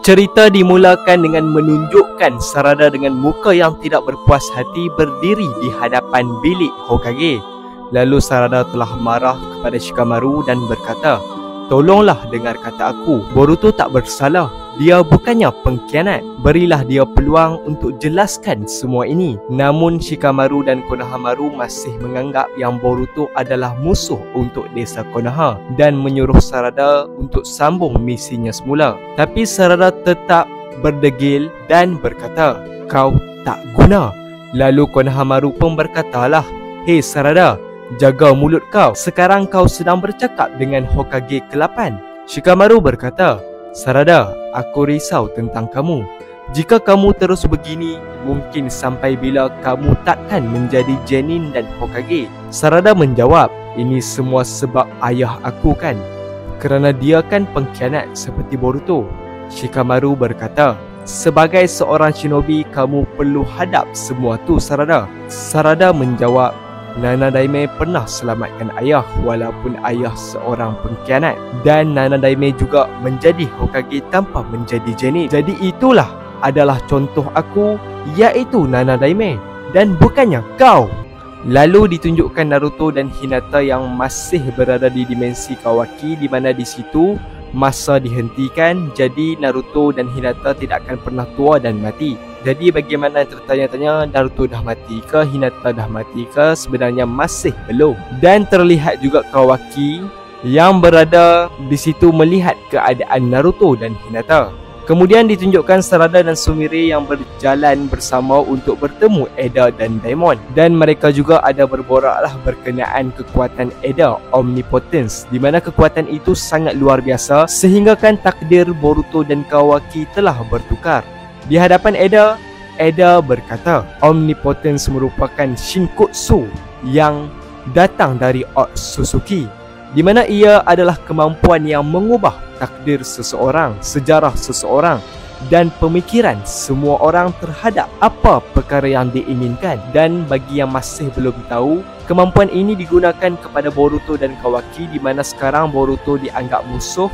Cerita dimulakan dengan menunjukkan Sarada dengan muka yang tidak berpuas hati berdiri di hadapan bilik Hokage. Lalu Sarada telah marah kepada Shikamaru dan berkata, "Tolonglah dengar kata aku, Boruto tak bersalah. Dia bukannya pengkhianat. Berilah dia peluang untuk jelaskan semua ini." Namun Shikamaru dan Konohamaru masih menganggap yang Boruto adalah musuh untuk desa Konoha dan menyuruh Sarada untuk sambung misinya semula. Tapi Sarada tetap berdegil dan berkata, "Kau tak guna." Lalu Konohamaru pun berkatalah, "Hei Sarada, jaga mulut kau. Sekarang kau sedang bercakap dengan Hokage ke-8. Shikamaru berkata, "Sarada, aku risau tentang kamu. Jika kamu terus begini, mungkin sampai bila kamu takkan menjadi Genin dan Hokage." Sarada menjawab, "Ini semua sebab ayah aku kan? Kerana dia kan pengkhianat seperti Boruto." Shikamaru berkata, "Sebagai seorang shinobi, kamu perlu hadap semua tu, Sarada." Sarada menjawab, "Nana Daime pernah selamatkan ayah walaupun ayah seorang pengkhianat. Dan Nana Daime juga menjadi Hokage tanpa menjadi Genin. Jadi itulah adalah contoh aku, iaitu Nana Daime, dan bukannya kau." Lalu ditunjukkan Naruto dan Hinata yang masih berada di dimensi Kawaki, di mana di situ masa dihentikan. Jadi Naruto dan Hinata tidak akan pernah tua dan mati. Jadi bagaimana tertanya-tanya, Naruto dah mati ke, Hinata dah mati ke? Sebenarnya masih belum. Dan terlihat juga Kawaki yang berada di situ melihat keadaan Naruto dan Hinata. Kemudian ditunjukkan Sarada dan Sumire yang berjalan bersama untuk bertemu Eda dan Daimon. Dan mereka juga ada berboraklah berkenaan kekuatan Eda, Omnipotence, di mana kekuatan itu sangat luar biasa sehinggakan takdir Boruto dan Kawaki telah bertukar. Di hadapan Eda berkata, Omnipotence merupakan Shinkotsu yang datang dari Otsutsuki, di mana ia adalah kemampuan yang mengubah takdir seseorang, sejarah seseorang dan pemikiran semua orang terhadap apa perkara yang diinginkan. Dan bagi yang masih belum tahu, kemampuan ini digunakan kepada Boruto dan Kawaki, di mana sekarang Boruto dianggap musuh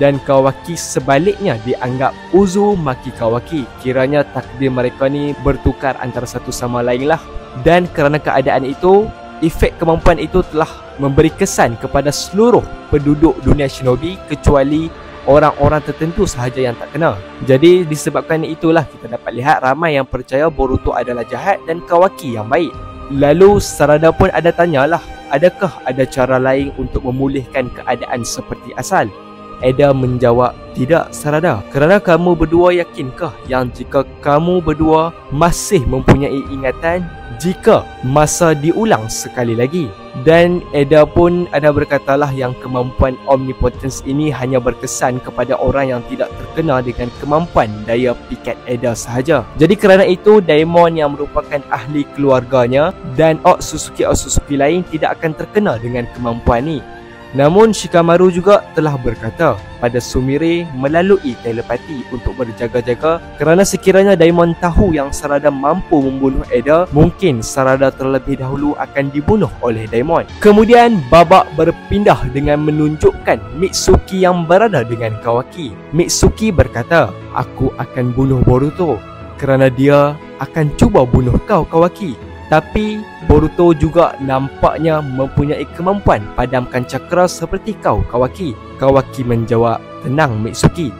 dan Kawaki sebaliknya dianggap Uzumaki Kawaki. Kiranya takdir mereka ni bertukar antara satu sama lain lah. Dan kerana keadaan itu, efek kemampuan itu telah memberi kesan kepada seluruh penduduk dunia shinobi kecuali orang-orang tertentu sahaja yang tak kena. Jadi disebabkan itulah kita dapat lihat ramai yang percaya Boruto adalah jahat dan Kawaki yang baik. Lalu Sarada pun ada tanyalah, adakah ada cara lain untuk memulihkan keadaan seperti asal? Eda menjawab, "Tidak Sarada, kerana kamu berdua yakinkah yang jika kamu berdua masih mempunyai ingatan jika masa diulang sekali lagi?" Dan Eda pun ada berkatalah yang kemampuan Omnipotence ini hanya berkesan kepada orang yang tidak terkena dengan kemampuan daya pikat Eda sahaja. Jadi kerana itu, Daimon yang merupakan ahli keluarganya dan Otsutsuki lain tidak akan terkena dengan kemampuan ini. Namun Shikamaru juga telah berkata pada Sumire melalui telepati untuk berjaga-jaga, kerana sekiranya Daimon tahu yang Sarada mampu membunuh Eda, mungkin Sarada terlebih dahulu akan dibunuh oleh Daimon. Kemudian babak berpindah dengan menunjukkan Mitsuki yang berada dengan Kawaki. Mitsuki berkata, "Aku akan bunuh Boruto kerana dia akan cuba bunuh kau, Kawaki. Tapi Boruto juga nampaknya mempunyai kemampuan padamkan cakra seperti kau, Kawaki." Kawaki menjawab, "Tenang Mitsuki,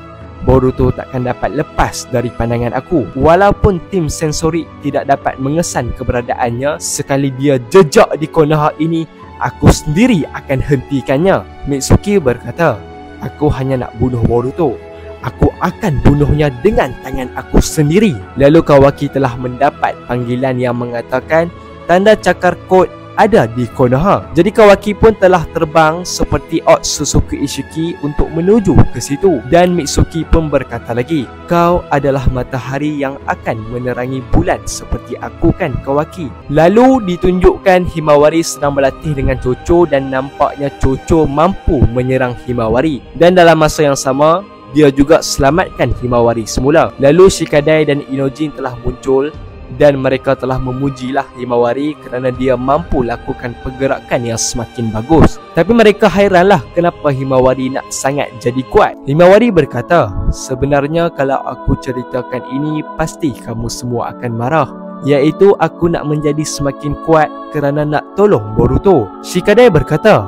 Boruto takkan dapat lepas dari pandangan aku. Walaupun tim sensorik tidak dapat mengesan keberadaannya, sekali dia jejak di Konoha ini, aku sendiri akan hentikannya." Mitsuki berkata, "Aku hanya nak bunuh Boruto. Aku akan bunuhnya dengan tangan aku sendiri." Lalu Kawaki telah mendapat panggilan yang mengatakan tanda cakar kod ada di Konoha. Jadi Kawaki pun telah terbang seperti Otsutsuki Ishiki untuk menuju ke situ. Dan Mitsuki pun berkata lagi, "Kau adalah matahari yang akan menerangi bulan seperti aku kan, Kawaki?" Lalu ditunjukkan Himawari sedang berlatih dengan Chocho dan nampaknya Chocho mampu menyerang Himawari. Dan dalam masa yang sama, dia juga selamatkan Himawari semula. Lalu Shikadai dan Inojin telah muncul dan mereka telah memujilah Himawari kerana dia mampu lakukan pergerakan yang semakin bagus. Tapi mereka hairanlah kenapa Himawari nak sangat jadi kuat. Himawari berkata, sebenarnya kalau aku ceritakan ini pasti kamu semua akan marah, iaitu aku nak menjadi semakin kuat kerana nak tolong Boruto. Shikadai berkata,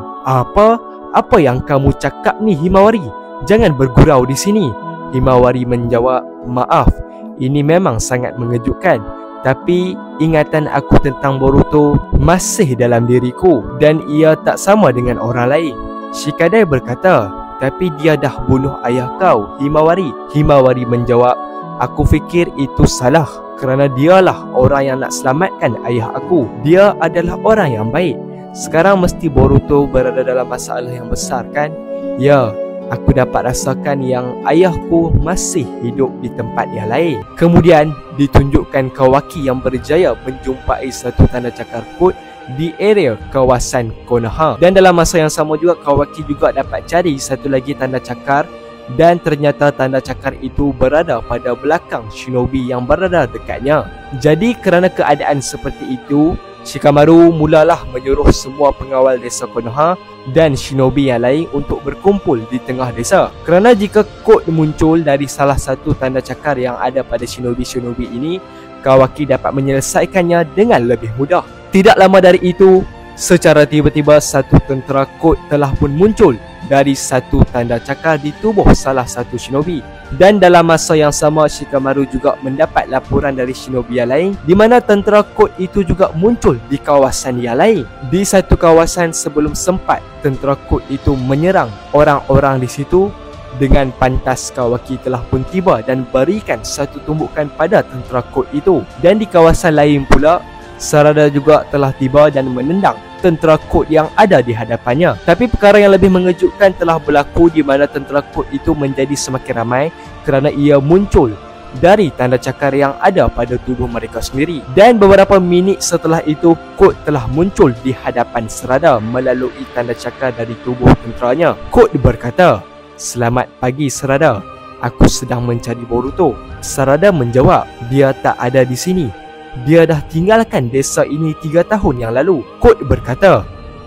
Apa yang kamu cakap ni Himawari? Jangan bergurau di sini. Himawari menjawab, maaf, ini memang sangat mengejutkan, tapi ingatan aku tentang Boruto masih dalam diriku dan ia tak sama dengan orang lain. Shikadai berkata, tapi dia dah bunuh ayah kau, Himawari. Himawari menjawab, aku fikir itu salah kerana dialah orang yang nak selamatkan ayah aku. Dia adalah orang yang baik. Sekarang mesti Boruto berada dalam masalah yang besar kan? Ya, aku dapat rasakan yang ayahku masih hidup di tempat yang lain. Kemudian ditunjukkan Kawaki yang berjaya menjumpai satu tanda cakar kod di area kawasan Konoha. Dan dalam masa yang sama juga Kawaki juga dapat cari satu lagi tanda cakar, dan ternyata tanda cakar itu berada pada belakang shinobi yang berada dekatnya. Jadi kerana keadaan seperti itu, Shikamaru mulalah menyuruh semua pengawal desa Konoha dan shinobi yang lain untuk berkumpul di tengah desa. Kerana jika kod muncul dari salah satu tanda cakar yang ada pada shinobi-shinobi ini, Kawaki dapat menyelesaikannya dengan lebih mudah. Tidak lama dari itu, secara tiba-tiba satu tentera kod telah pun muncul dari satu tanda cakar di tubuh salah satu shinobi. Dan dalam masa yang sama, Shikamaru juga mendapat laporan dari shinobi yang lain di mana tentera kod itu juga muncul di kawasan yang lain. Di satu kawasan sebelum sempat tentera kod itu menyerang orang-orang di situ, dengan pantas Kawaki telah pun tiba dan berikan satu tumbukan pada tentera kod itu. Dan di kawasan lain pula, Sarada juga telah tiba dan menendang tentera kod yang ada di hadapannya. Tapi perkara yang lebih mengejutkan telah berlaku di mana tentera kod itu menjadi semakin ramai kerana ia muncul dari tanda cakar yang ada pada tubuh mereka sendiri. Dan beberapa minit setelah itu, kod telah muncul di hadapan Sarada melalui tanda cakar dari tubuh tenteranya. Kod berkata, selamat pagi Sarada, aku sedang mencari Boruto. Sarada menjawab, dia tak ada di sini. Dia dah tinggalkan desa ini 3 tahun yang lalu. Kod berkata,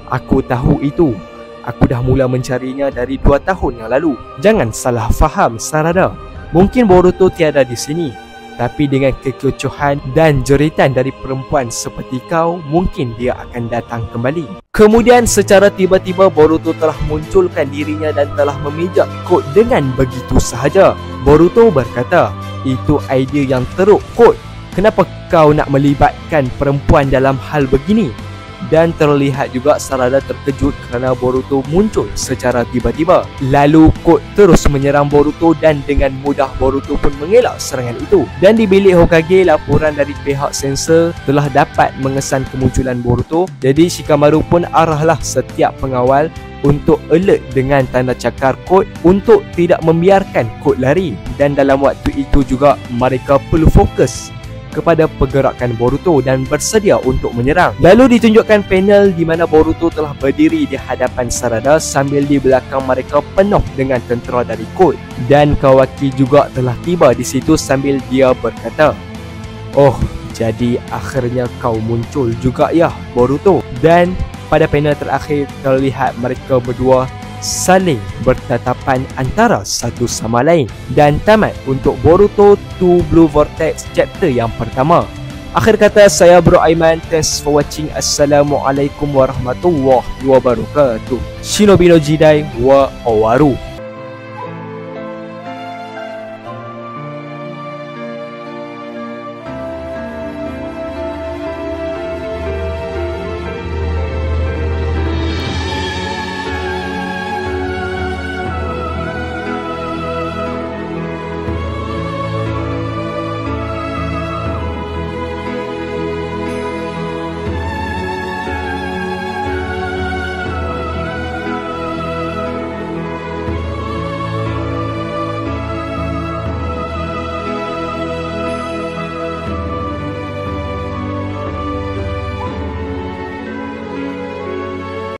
aku tahu itu. Aku dah mula mencarinya dari 2 tahun yang lalu. Jangan salah faham Sarada. Mungkin Boruto tiada di sini, tapi dengan kekecohan dan jeritan dari perempuan seperti kau, mungkin dia akan datang kembali. Kemudian secara tiba-tiba Boruto telah munculkan dirinya dan telah memijak Kod dengan begitu sahaja. Boruto berkata, itu idea yang teruk Kod. Kenapa kau nak melibatkan perempuan dalam hal begini? Dan terlihat juga Sarada terkejut kerana Boruto muncul secara tiba-tiba. Lalu Kod terus menyerang Boruto dan dengan mudah Boruto pun mengelak serangan itu. Dan di bilik Hokage, laporan dari pihak sensor telah dapat mengesan kemunculan Boruto. Jadi Shikamaru pun arahlah setiap pengawal untuk alert dengan tanda cakar Kod untuk tidak membiarkan Kod lari. Dan dalam waktu itu juga mereka perlu fokus kepada pergerakan Boruto dan bersedia untuk menyerang. Lalu ditunjukkan panel di mana Boruto telah berdiri di hadapan Sarada sambil di belakang mereka penuh dengan tentera dari Kod. Dan Kawaki juga telah tiba di situ sambil dia berkata, oh, jadi akhirnya kau muncul juga ya Boruto. Dan pada panel terakhir terlihat mereka berdua saling bertatapan antara satu sama lain. Dan tamat untuk Boruto 2 Blue Vortex chapter yang pertama. Akhir kata, saya Bro Aiman. Thanks for watching. Assalamualaikum warahmatullahi wabarakatuh. Shinobi no Jidai wa Owaru.